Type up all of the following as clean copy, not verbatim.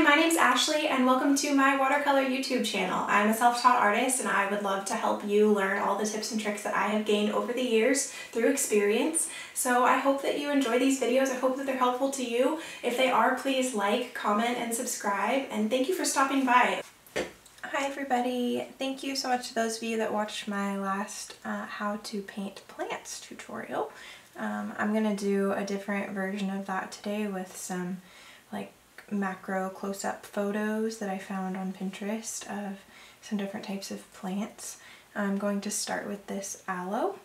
Hi, my name's Ashley and welcome to my watercolor YouTube channel. I'm a self-taught artist and I would love to help you learn all the tips and tricks that I have gained over the years through experience. So I hope that you enjoy these videos. I hope that they're helpful to you. If they are, please like, comment, and subscribe. And thank you for stopping by. Hi everybody. Thank you so much to those of you that watched my last how to paint plants tutorial. I'm going to do a different version of that today with some like macro close-up photos that I found on Pinterest of some different types of plants. I'm going to start with this aloe,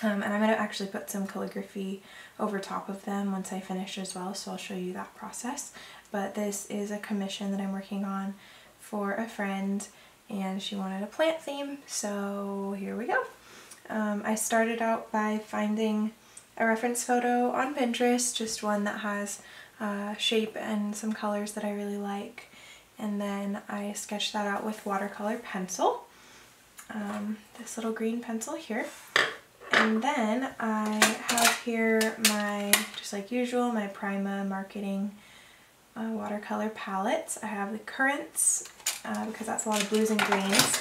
and I'm going to actually put some calligraphy over top of them once I finish as well, so I'll show you that process. But this is a commission that I'm working on for a friend and she wanted a plant theme, so here we go. I started out by finding a reference photo on Pinterest, just one that has shape and some colors that I really like, and then I sketched that out with watercolor pencil, this little green pencil here, and then I have here my, just like usual, my Prima Marketing watercolor palettes. I have the Currants because that's a lot of blues and greens,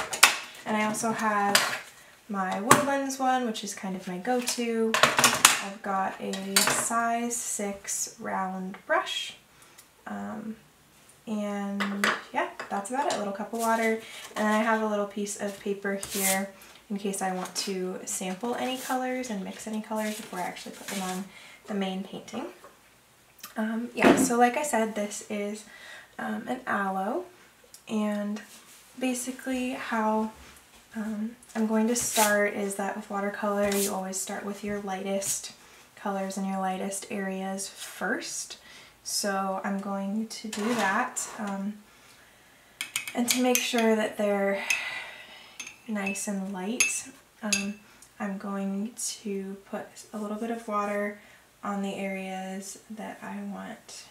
and I also have my Woodlands one, which is kind of my go-to. I've got a size 6 round brush, and yeah, that's about it. A little cup of water, and then I have a little piece of paper here in case I want to sample any colors and mix any colors before I actually put them on the main painting. Yeah, so like I said, this is an aloe, and basically how I'm going to start is that with watercolor you always start with your lightest colors and your lightest areas first. So I'm going to do that, and to make sure that they're nice and light, I'm going to put a little bit of water on the areas that I want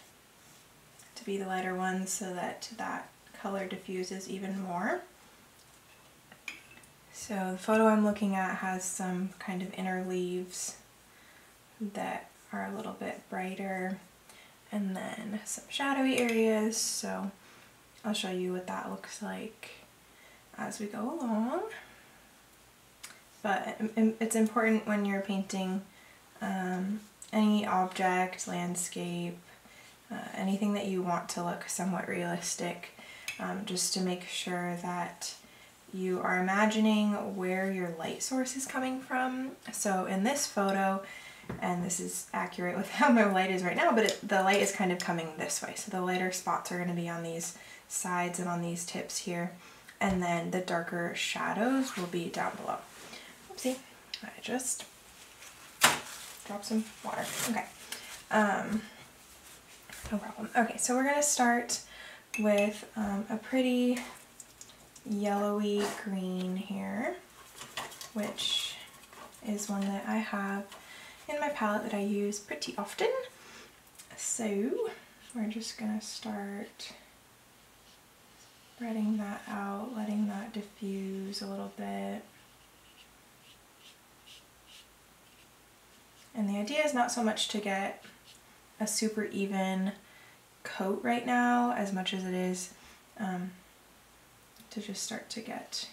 to be the lighter ones so that that color diffuses even more. So the photo I'm looking at has some kind of inner leaves that are a little bit brighter, and then some shadowy areas, so I'll show you what that looks like as we go along. But it's important when you're painting any object, landscape, anything that you want to look somewhat realistic, just to make sure that you are imagining where your light source is coming from. So in this photo, and this is accurate with how my light is right now, but the light is kind of coming this way. So the lighter spots are going to be on these sides and on these tips here, and then the darker shadows will be down below. Oopsie, I just dropped some water. Okay, no problem. Okay, so we're going to start with a pretty yellowy green here, which is one that I have in my palette that I use pretty often. So we're just gonna start spreading that out, letting that diffuse a little bit. And the idea is not so much to get a super even coat right now as much as it is to just start to get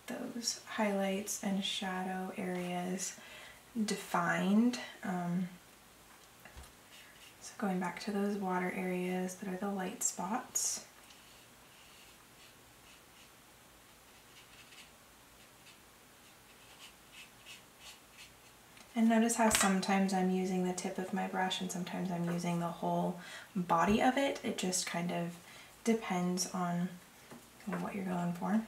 those highlights and shadow areas defined. So going back to those water areas that are the light spots. And notice how sometimes I'm using the tip of my brush and sometimes I'm using the whole body of it. It just kind of depends on what you're going for.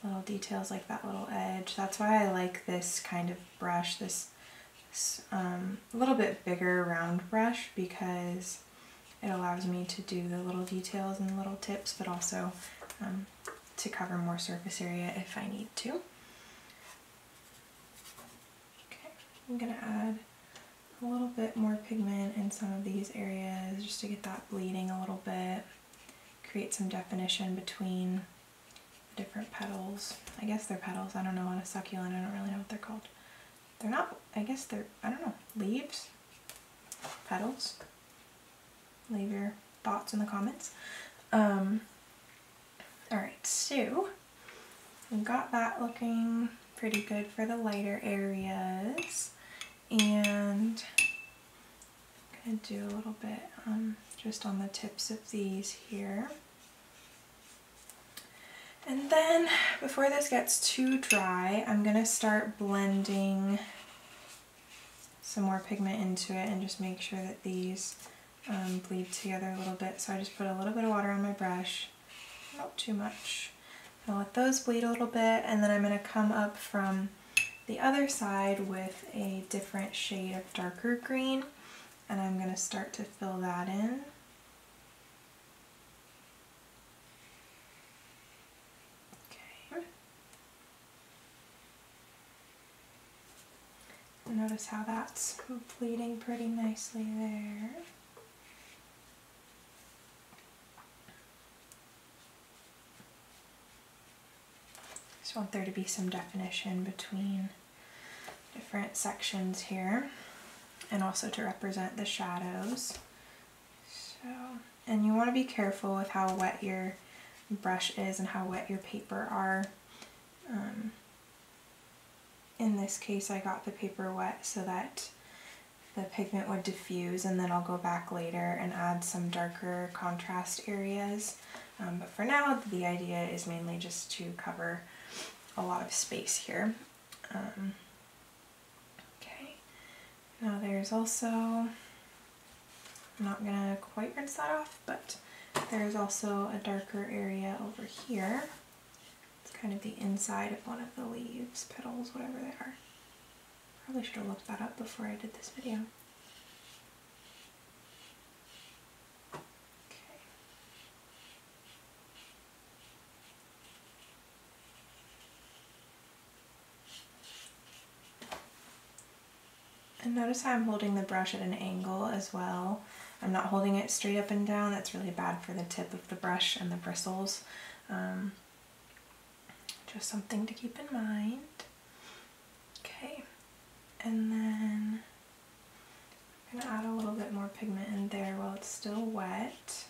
Little details like that little edge. That's why I like this kind of brush, this a little bit bigger round brush, because it allows me to do the little details and the little tips, but also to cover more surface area if I need to. Okay, I'm gonna add a little bit more pigment in some of these areas just to get that bleeding a little bit, create some definition between the different petals. I guess they're petals, I don't know, on a succulent, I don't really know what they're called. They're not, I guess they're, I don't know, leaves? Petals? leave your thoughts in the comments. Alright, so we've got that looking pretty good for the lighter areas, and I'm going to do a little bit just on the tips of these here. And then before this gets too dry, I'm going to start blending some more pigment into it and just make sure that these bleed together a little bit. So I just put a little bit of water on my brush, not too much. I'll let those bleed a little bit, and then I'm going to come up from the other side with a different shade of darker green, and I'm going to start to fill that in. Okay. And notice how that's bleeding pretty nicely there. Just want there to be some definition between different sections here, and also to represent the shadows. So, and you want to be careful with how wet your brush is and how wet your paper are. In this case, I got the paper wet so that the pigment would diffuse, and then I'll go back later and add some darker contrast areas. But for now, the idea is mainly just to cover a lot of space here. Okay, now there's also, I'm not gonna quite rinse that off, but there's also a darker area over here. It's kind of the inside of one of the leaves, petals, whatever they are. Probably should have looked that up before I did this video. And notice how I'm holding the brush at an angle as well. I'm not holding it straight up and down. That's really bad for the tip of the brush and the bristles. Just something to keep in mind. Okay, and then I'm going to add a little bit more pigment in there while it's still wet.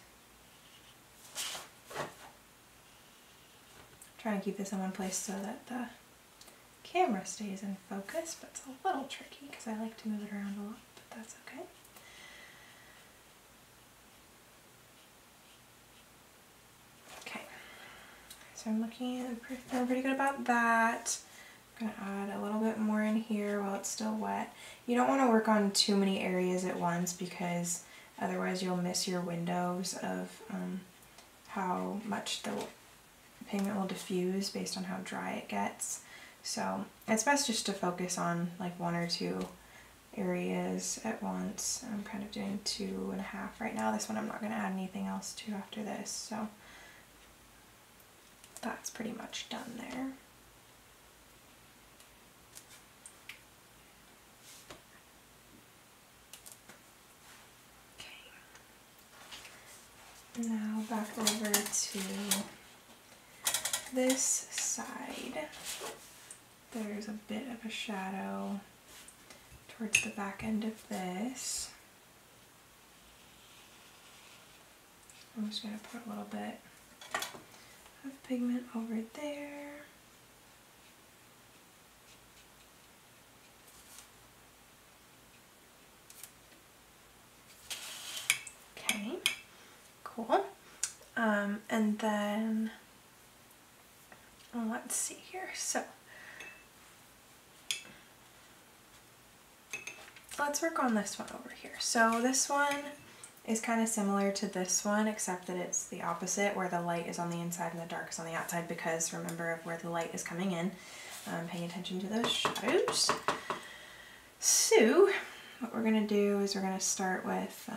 Trying to keep this in one place so that the camera stays in focus, but it's a little tricky because I like to move it around a lot, but that's okay. Okay, so I'm feeling pretty good about that. I'm going to add a little bit more in here while it's still wet. You don't want to work on too many areas at once because otherwise you'll miss your windows of how much the pigment will diffuse based on how dry it gets. So it's best just to focus on like 1 or 2 areas at once. I'm kind of doing 2.5 right now. This one I'm not going to add anything else to after this, so that's pretty much done there. Okay. Now back over to this side. There's a bit of a shadow towards the back end of this. I'm just going to put a little bit of pigment over there. Okay, cool. And then let's see here. So let's work on this one over here. So this one is kind of similar to this one, except that it's the opposite, where the light is on the inside and the dark is on the outside, because remember of where the light is coming in. Paying attention to those shadows. So what we're going to do is we're going to start with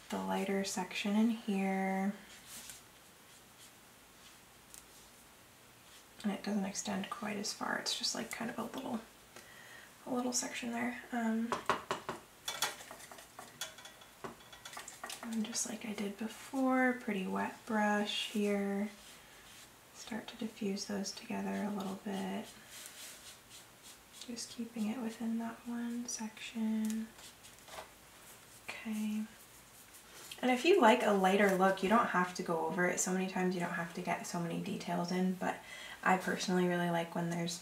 the lighter section in here. And it doesn't extend quite as far, it's just like kind of a little section there. And just like I did before, pretty wet brush here. Start to diffuse those together a little bit. Just keeping it within that one section. Okay. And if you like a lighter look, you don't have to go over it so many times, you don't have to get so many details in, but I personally really like when there's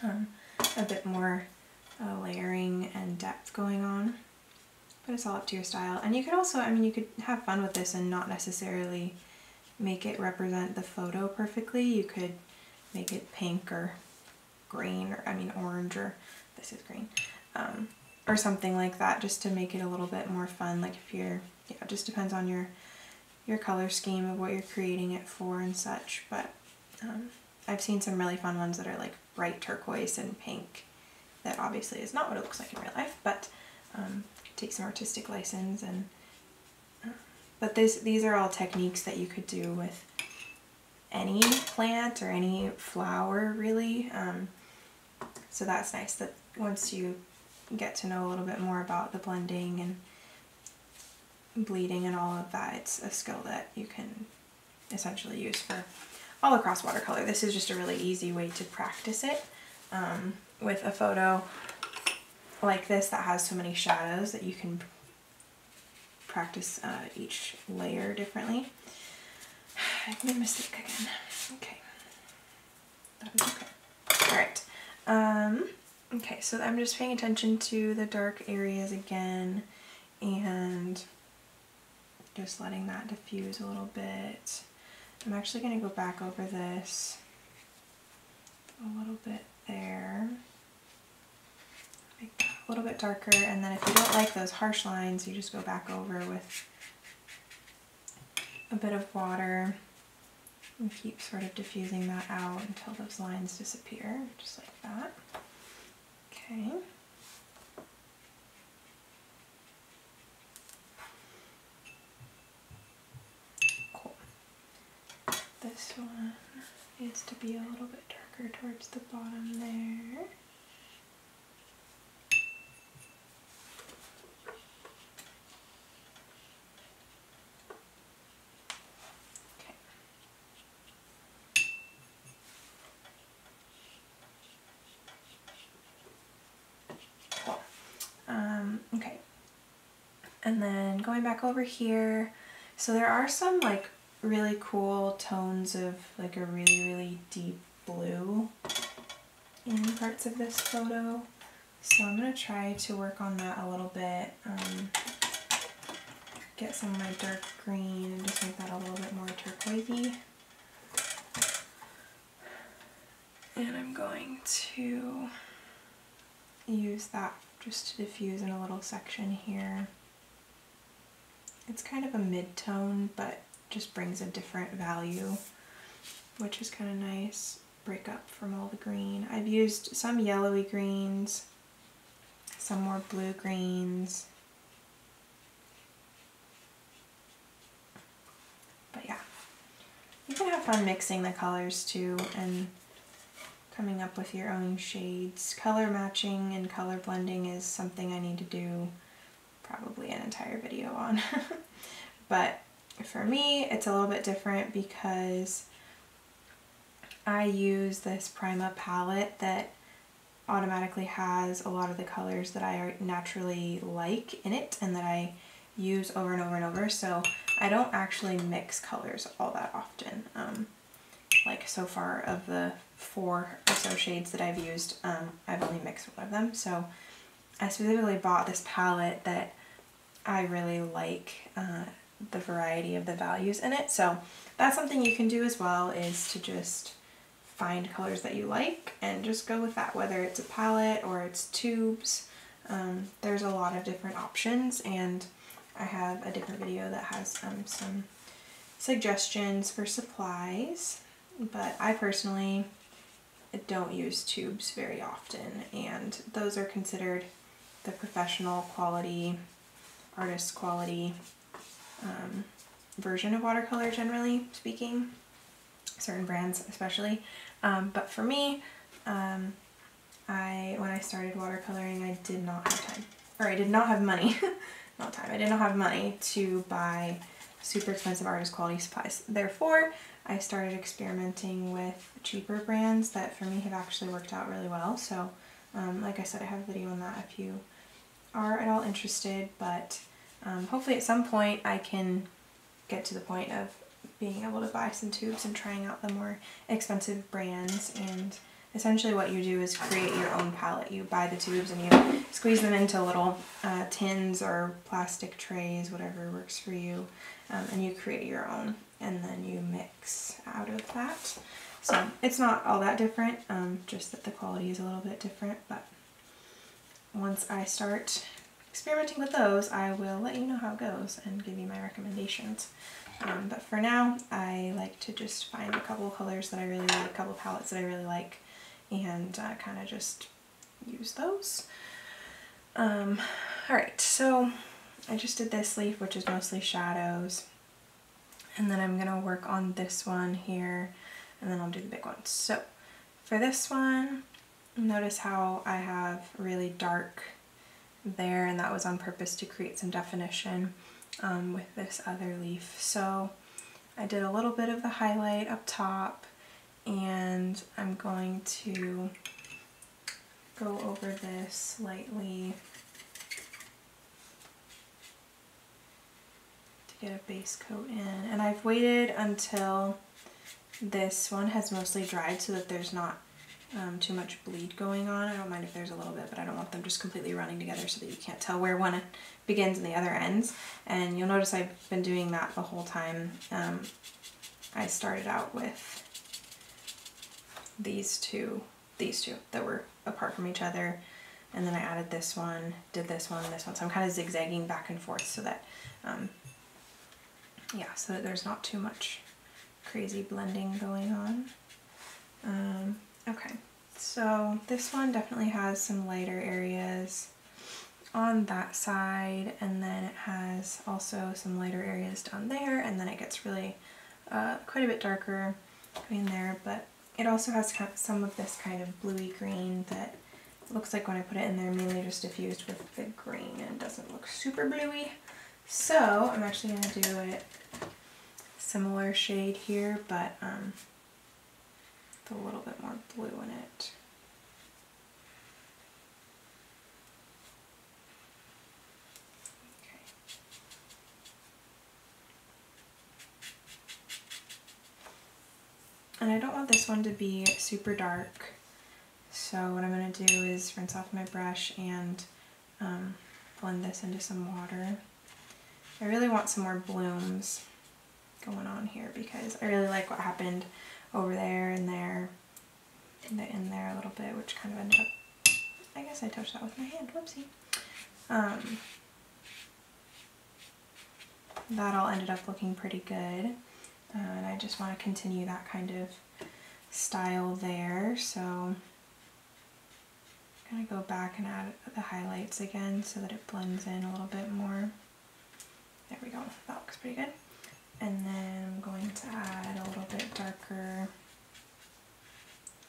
a bit more layering and depth going on. But it's all up to your style. And you could also, I mean, you could have fun with this and not necessarily make it represent the photo perfectly. You could make it pink or green, or I mean orange, or this is green, or something like that, just to make it a little bit more fun. Like if you're, yeah, it just depends on your color scheme of what you're creating it for and such. But I've seen some really fun ones that are like bright turquoise and pink. That obviously is not what it looks like in real life, but take some artistic license. And but these are all techniques that you could do with any plant or any flower, really. So that's nice that once you get to know a little bit more about the blending and bleeding and all of that, it's a skill that you can essentially use for all across watercolor. This is just a really easy way to practice it with a photo like this that has so many shadows that you can practice each layer differently. I made a mistake again. Okay. That is okay. Alright. Okay, so I'm just paying attention to the dark areas again and just letting that diffuse a little bit. I'm actually going to go back over this a little bit there. Make that a little bit darker, and then if you don't like those harsh lines, you just go back over with a bit of water and keep sort of diffusing that out until those lines disappear, just like that. Okay. Cool. This one needs to be a little bit darker towards the bottom there. Okay, and then going back over here, so there are some like really cool tones of like a really deep blue in parts of this photo, so I'm going to try to work on that a little bit, get some of my dark green and just make that a little bit more turquoisey. And I'm going to use that just to diffuse in a little section here. It's kind of a mid-tone, but just brings a different value, which is kind of nice. Break up from all the green. I've used some yellowy greens, some more blue greens. But yeah, you can have fun mixing the colors too and coming up with your own shades. Color matching and color blending is something I need to do probably an entire video on. But for me, it's a little bit different because I use this Prima palette that automatically has a lot of the colors that I naturally like in it and that I use over and over and over, so I don't actually mix colors all that often. Like so far of the 4 or so shades that I've used, I've only mixed one of them. So I specifically bought this palette that I really like the variety of the values in it. So that's something you can do as well, is to just find colors that you like and just go with that, whether it's a palette or it's tubes. There's a lot of different options, and I have a different video that has some suggestions for supplies. But I personally don't use tubes very often, and those are considered the professional quality, artist quality version of watercolor, generally speaking, certain brands especially. But for me, when I started watercoloring, I did not have time, or I did not have money, not time, I did not have money to buy super expensive artist quality supplies. Therefore, I started experimenting with cheaper brands that for me have actually worked out really well. So like I said, I have a video on that if you are at all interested, but Hopefully at some point I can get to the point of being able to buy some tubes and trying out the more expensive brands. And essentially what you do is create your own palette. You buy the tubes and you squeeze them into little tins or plastic trays, whatever works for you, and you create your own, and then you mix out of that. So it's not all that different, just that the quality is a little bit different, but once I start experimenting with those, I will let you know how it goes and give you my recommendations. But for now, I like to just find a couple colors that I really like, a couple palettes that I really like, and kind of just use those. Alright, so I just did this leaf, which is mostly shadows, and then I'm going to work on this one here, and then I'll do the big one. So for this one, notice how I have really dark there, and that was on purpose to create some definition with this other leaf. So I did a little bit of the highlight up top, and I'm going to go over this lightly to get a base coat in. And I've waited until this one has mostly dried so that there's not too much bleed going on. I don't mind if there's a little bit, but I don't want them just completely running together so that you can't tell where one begins and the other ends. And you'll notice I've been doing that the whole time. I started out with these two that were apart from each other, and then I added this one, did this one, this one. So I'm kind of zigzagging back and forth so that, yeah, so that there's not too much crazy blending going on. Okay, so this one definitely has some lighter areas on that side, and then it has also some lighter areas down there, and then it gets really quite a bit darker in there, but it also has some of this kind of bluey green that looks like when I put it in there mainly just diffused with the green and doesn't look super bluey. So I'm actually going to do it similar shade here, but with a little bit more blue in it. Okay. And I don't want this one to be super dark, so what I'm going to do is rinse off my brush and blend this into some water. I really want some more blooms going on here because I really like what happened over there and there, and in there a little bit, which kind of ended up, I guess I touched that with my hand, whoopsie. That all ended up looking pretty good, and I just want to continue that kind of style there, so I'm going to go back and add the highlights again so that it blends in a little bit more. There we go, that looks pretty good. And then I'm going to add a little bit darker,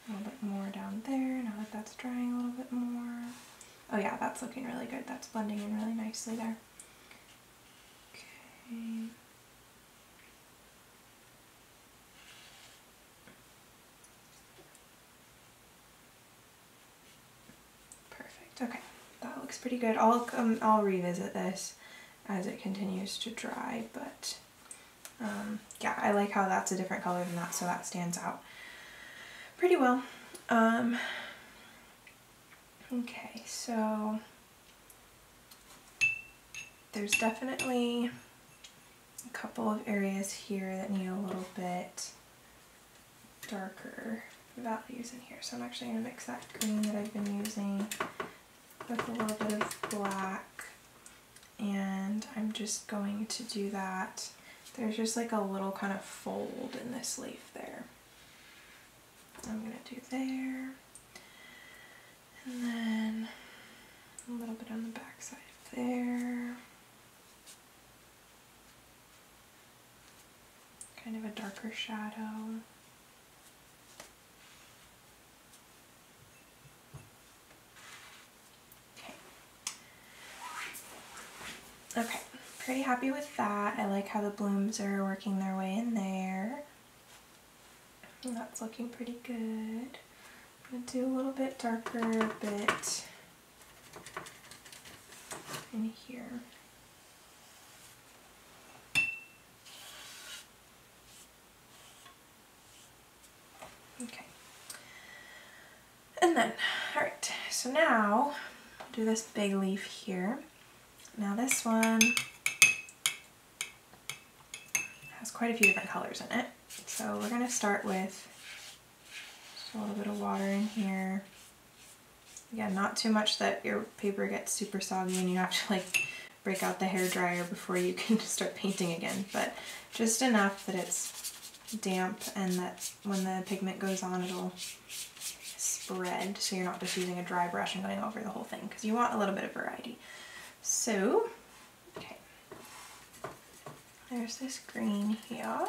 a little bit more down there, now that that's drying a little bit more. Oh yeah, that's looking really good. That's blending in really nicely there. Okay. Perfect, okay. That looks pretty good. I'll revisit this as it continues to dry, but yeah, I like how that's a different color than that, so that stands out pretty well. Okay, so there's definitely a couple of areas here that need a little bit darker values in here. So I'm actually going to mix that green that I've been using with a little bit of black, and I'm just going to do that. There's just like a little kind of fold in this leaf there. I'm going to do there, and then a little bit on the back side there. Kind of a darker shadow. Okay, pretty happy with that. I like how the blooms are working their way in there. And that's looking pretty good. I'm going to do a little bit darker bit in here. And then, all right, so now I'll do this big leaf here. Now this one has quite a few different colors in it. So we're gonna start with just a little bit of water in here. Again, not too much that your paper gets super soggy and you have to like break out the hairdryer before you can start painting again, but just enough that it's damp and that when the pigment goes on it'll spread, so you're not just using a dry brush and going over the whole thing, because you want a little bit of variety. So, okay, there's this green here. I'm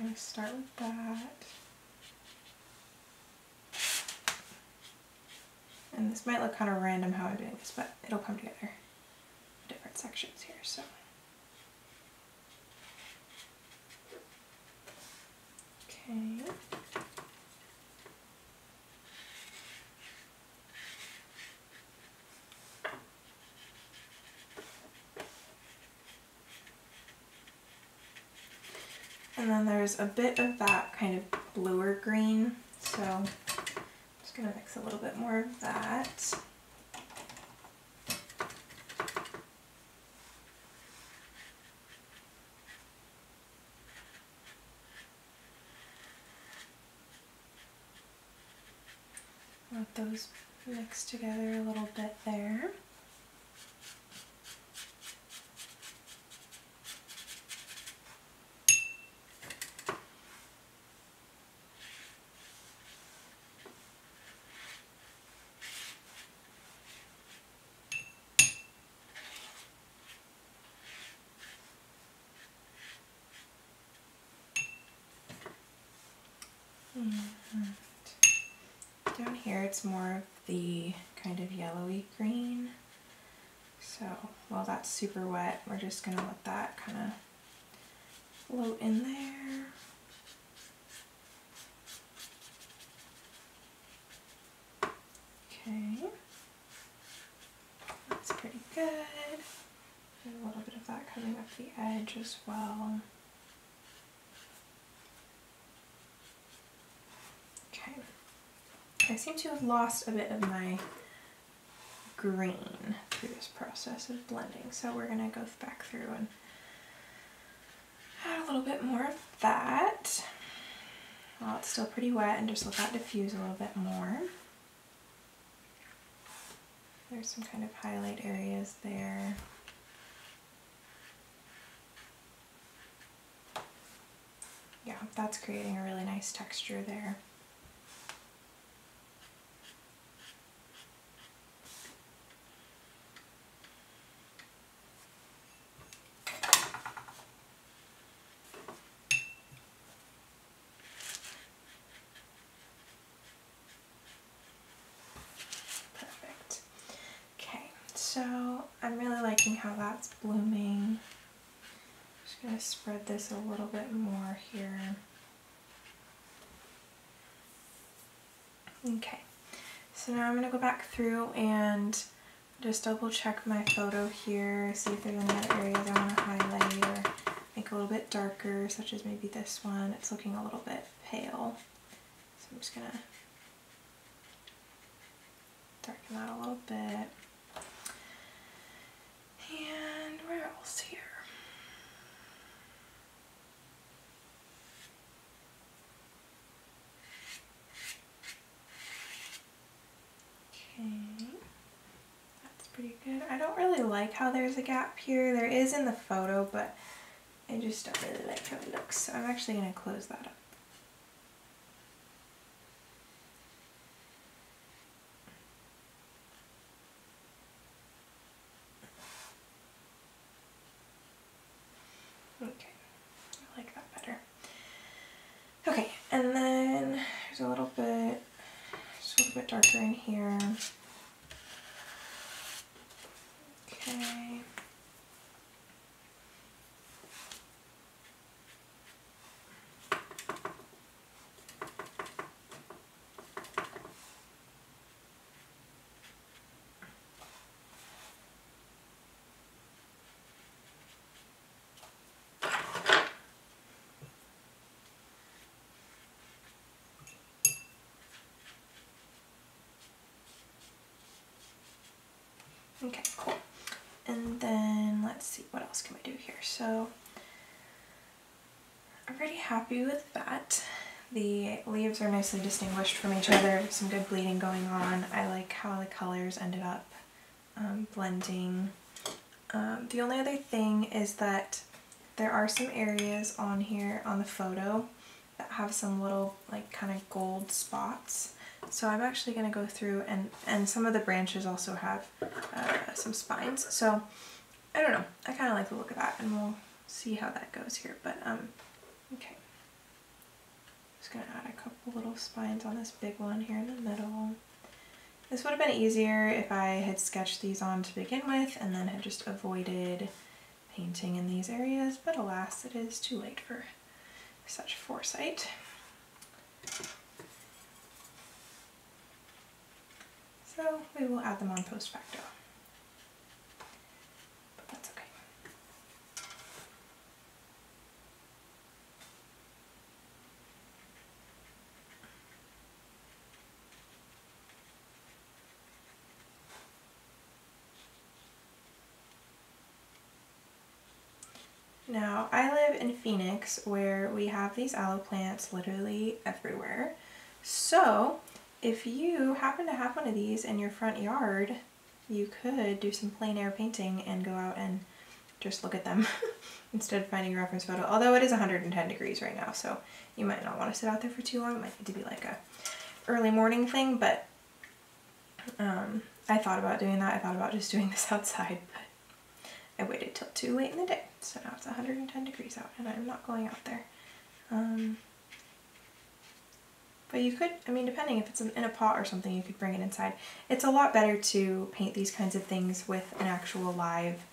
going to start with that. And this might look kind of random how I'm doing this, but it'll come together in different sections here. So, okay. And then there's a bit of that kind of bluer green, so I'm just going to mix a little bit more of that. Let those mix together a little bit there. Down here it's more of the kind of yellowy green. So while that's super wet, we're just going to let that kind of float in there. Okay, that's pretty good. And a little bit of that coming up the edge as well. Okay. I seem to have lost a bit of my green through this process of blending, so we're going to go back through and add a little bit more of that while it's still pretty wet, and just let that diffuse a little bit more. There's some kind of highlight areas there. Yeah, that's creating a really nice texture there. So I'm really liking how that's blooming. Just going to spread this a little bit more here. Okay, so now I'm going to go back through and just double check my photo here, see if there's any other areas I want to highlight or make a little bit darker, such as maybe this one. It's looking a little bit pale. So I'm just going to darken that a little bit. And where else here? Okay, that's pretty good. I don't really like how there's a gap here. There is in the photo, but I just don't really like how it looks. So I'm actually going to close that up. Okay, I like that better. Okay, and then there's a little bit, just a little bit darker in here. Okay. Okay, cool. And then let's see, what else can we do here? So I'm pretty happy with that. The leaves are nicely distinguished from each other, some good bleeding going on. I like how the colors ended up blending. The only other thing is that there are some areas on here on the photo that have some little like kind of gold spots. So I'm actually going to go through and some of the branches also have some spines. So I don't know, I kind of like the look of that, and we'll see how that goes here. But okay. Just going to add a couple little spines on this big one here in the middle. This would have been easier if I had sketched these on to begin with and then had just avoided painting in these areas, but alas, it is too late for such foresight. So we will add them on post facto, but that's okay. Now, I live in Phoenix where we have these aloe plants literally everywhere. So if you happen to have one of these in your front yard, you could do some plein air painting and go out and just look at them instead of finding a reference photo. Although it is 110 degrees right now, so you might not want to sit out there for too long. It might need to be like a early morning thing, but I thought about doing that. I thought about just doing this outside, but I waited till too late in the day. So now it's 110 degrees out and I'm not going out there. But you could, I mean, depending if it's in a pot or something, you could bring it inside. It's a lot better to paint these kinds of things with an actual live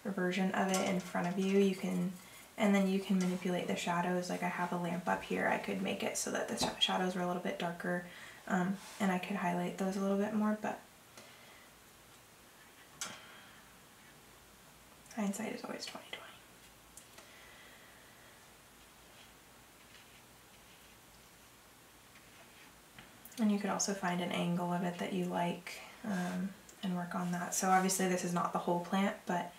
version of it in front of you. You can, and then you can manipulate the shadows. Like I have a lamp up here. I could make it so that the shadows are a little bit darker, and I could highlight those a little bit more, but hindsight is always 20/20. And you could also find an angle of it that you like and work on that. So obviously this is not the whole plant, but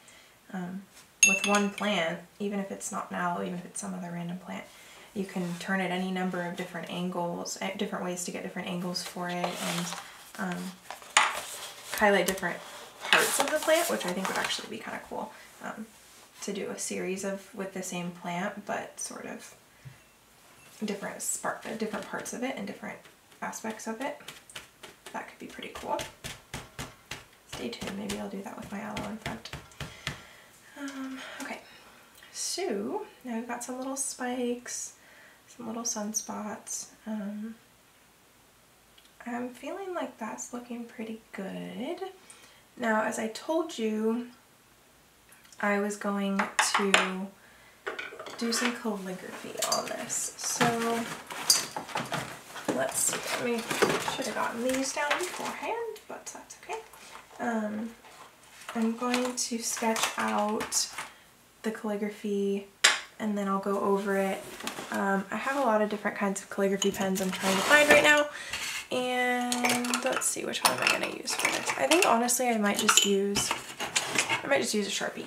with one plant, even if it's not an aloe, even if it's some other random plant, you can turn it any number of different angles, different ways to get different angles for it, and highlight different parts of the plant, which I think would actually be kind of cool to do a series of with the same plant, but sort of different parts of it and different aspects of it. That could be pretty cool. Stay tuned, maybe I'll do that with my aloe in front. Okay, so now we've got some little spikes, some little sunspots. I'm feeling like that's looking pretty good. Now, as I told you, I was going to do some calligraphy on this. So let's see, should have gotten these down beforehand, but that's okay. I'm going to sketch out the calligraphy and then I'll go over it. I have a lot of different kinds of calligraphy pens I'm trying to find right now, and let's see, which one am I going to use for this? I think honestly I might just use a Sharpie,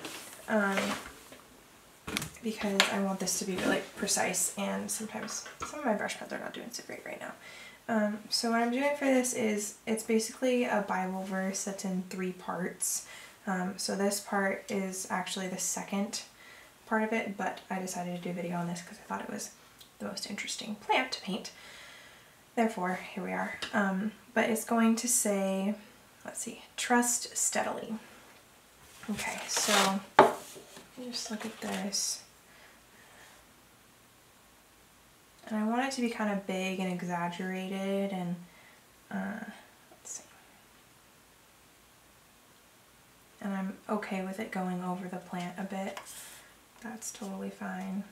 because I want this to be really precise, and sometimes some of my brush pens are not doing so great right now. So what I'm doing for this is, it's basically a Bible verse that's in 3 parts. So this part is actually the second part of it, but I decided to do a video on this because I thought it was the most interesting plant to paint. Therefore, here we are. But it's going to say, let's see, trust steadily. Okay, so just look at this. And I want it to be kind of big and exaggerated, and let's see. And I'm okay with it going over the plant a bit. That's totally fine.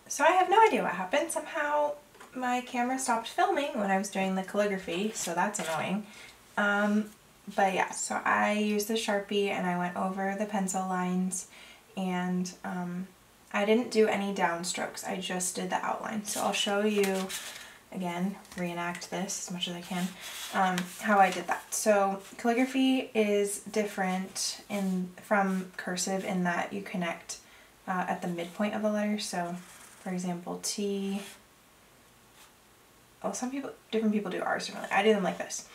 So I have no idea what happened. Somehow my camera stopped filming when I was doing the calligraphy, so that's annoying. But yeah, so I used the Sharpie and I went over the pencil lines, and I didn't do any downstrokes, I just did the outline. So I'll show you, again, reenact this as much as I can, how I did that. So calligraphy is different from cursive in that you connect at the midpoint of the letters. So for example, T, different people do R's differently. I do them like this.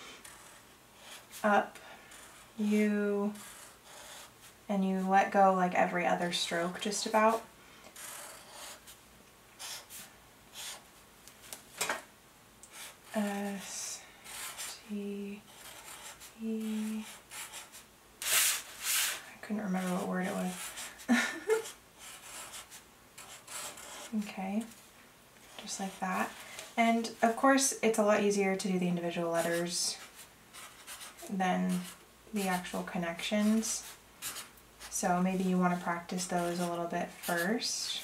Up, U, and you let go like every other stroke just about. S, T, E, I couldn't remember what word it was. Okay, just like that. And of course it's a lot easier to do the individual letters than the actual connections. So maybe you want to practice those a little bit first.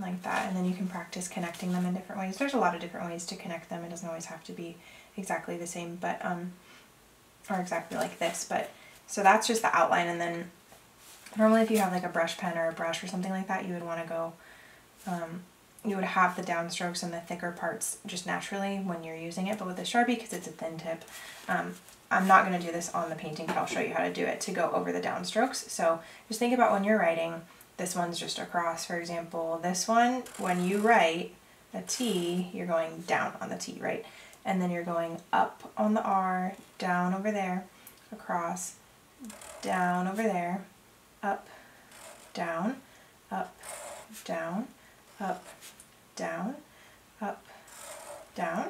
Like that, and then you can practice connecting them in different ways. There's a lot of different ways to connect them. It doesn't always have to be exactly the same, but or exactly like this. But so that's just the outline, and then normally if you have like a brush pen or a brush or something like that, you would want to go you would have the downstrokes and the thicker parts just naturally when you're using it, but with the Sharpie, because it's a thin tip, I'm not going to do this on the painting, but I'll show you how to do it to go over the downstrokes. So just think about when you're writing, this one's just across, for example. This one, when you write a T, you're going down on the T, right? And then you're going up on the R, down over there, across, down over there, up, down, up, down, up, down, up, down,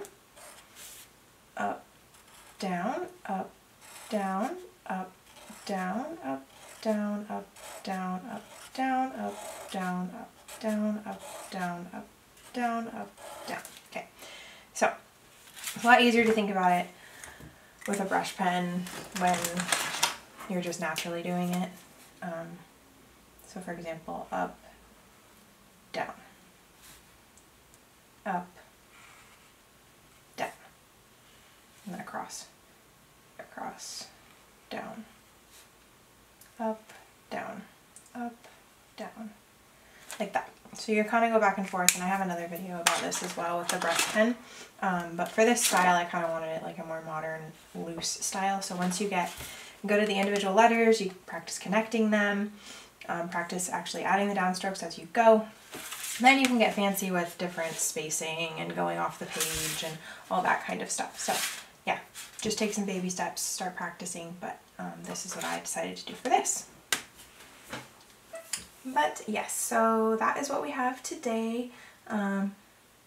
up, down, up, down, up, down, up, down, up, down, up, down, up, down, up, down, up, down, up, down, up, down. Okay, so it's a lot easier to think about it with a brush pen when you're just naturally doing it. So for example, up, down, up, down, and then across, across, down, up, down, up, down, like that. So you kind of go back and forth, and I have another video about this as well with the brush pen, but for this style I kind of wanted it like a more modern, loose style. So once you go to the individual letters, you practice connecting them, practice actually adding the downstrokes as you go. Then you can get fancy with different spacing and going off the page and all that kind of stuff. So yeah, just take some baby steps, start practicing, but this is what I decided to do for this. But yes, so that is what we have today.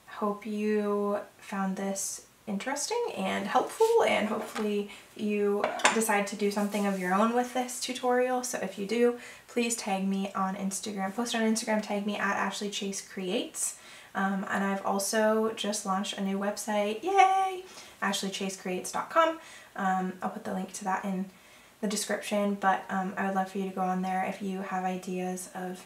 Hope you found this interesting and helpful, and hopefully you decide to do something of your own with this tutorial. So if you do, please tag me on Instagram, post on Instagram, tag me at Ashley Chase Creates. And I've also just launched a new website, yay, ashleychasecreates.com. I'll put the link to that in the description, but I would love for you to go on there if you have ideas of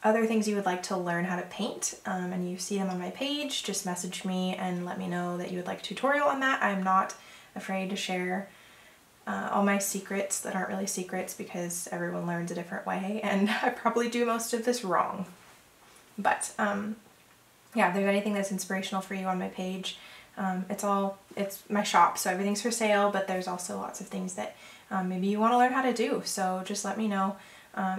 other things you would like to learn how to paint, and you see them on my page. Just message me and let me know that you would like a tutorial on that. I'm not afraid to share all my secrets that aren't really secrets, because everyone learns a different way, and I probably do most of this wrong. But yeah, if there's anything that's inspirational for you on my page, it's my shop, so everything's for sale, but there's also lots of things that maybe you want to learn how to do. So just let me know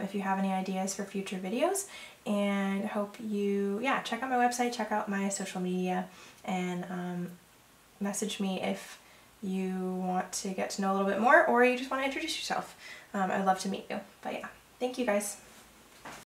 if you have any ideas for future videos, and hope you, yeah, check out my website, check out my social media, and message me if you want to get to know a little bit more, or you just want to introduce yourself. I'd love to meet you. But yeah, thank you guys.